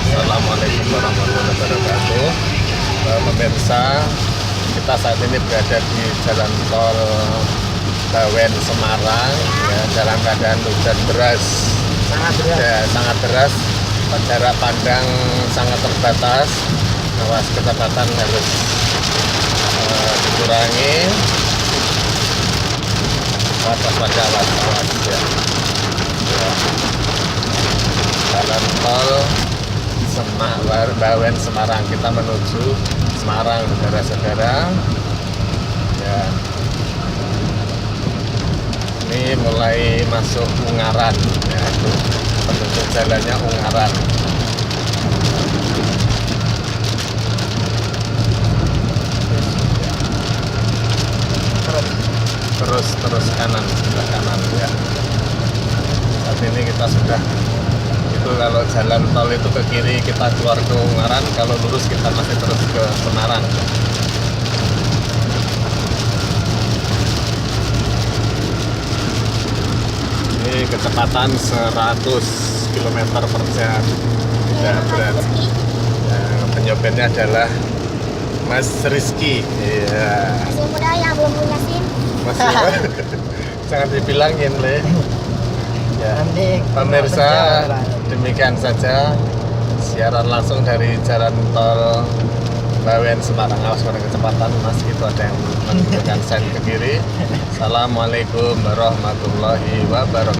Assalamualaikum warahmatullahi wabarakatuh. Pemirsa, kita saat ini berada di Jalan Tol Bawen Semarang, ya, dalam keadaan hujan deras, sangat deras. Jarak pandang sangat terbatas, awas kecepatan harus dikurangi. Awas ya. Jalan tol Bawen Semarang, kita menuju Semarang, saudara-saudara. Ya. Ini mulai masuk Ungaran, ya, itu penunjuk jalannya Ungaran. Terus kanan, sebelah kanan, ya. Saat ini kita sudah, itu kalau jalan tol itu ke kiri kita keluar ke Ungaran, kalau lurus kita masih terus ke Semarang. Ini kecepatan 100 km per jam. Tidak berat. Penyopirnya adalah Mas Rizky. Iya. Masih muda yang belum punya SIM. Masih sangat dibilangin, Le. Ya. Nanti Pemirsa, demikian saja siaran langsung dari Jalan Tol Bawen Semarang. Awas pada kecepatan, Mas, itu ada yang menunjukkan sen ke kiri. Assalamualaikum warahmatullahi wabarakatuh.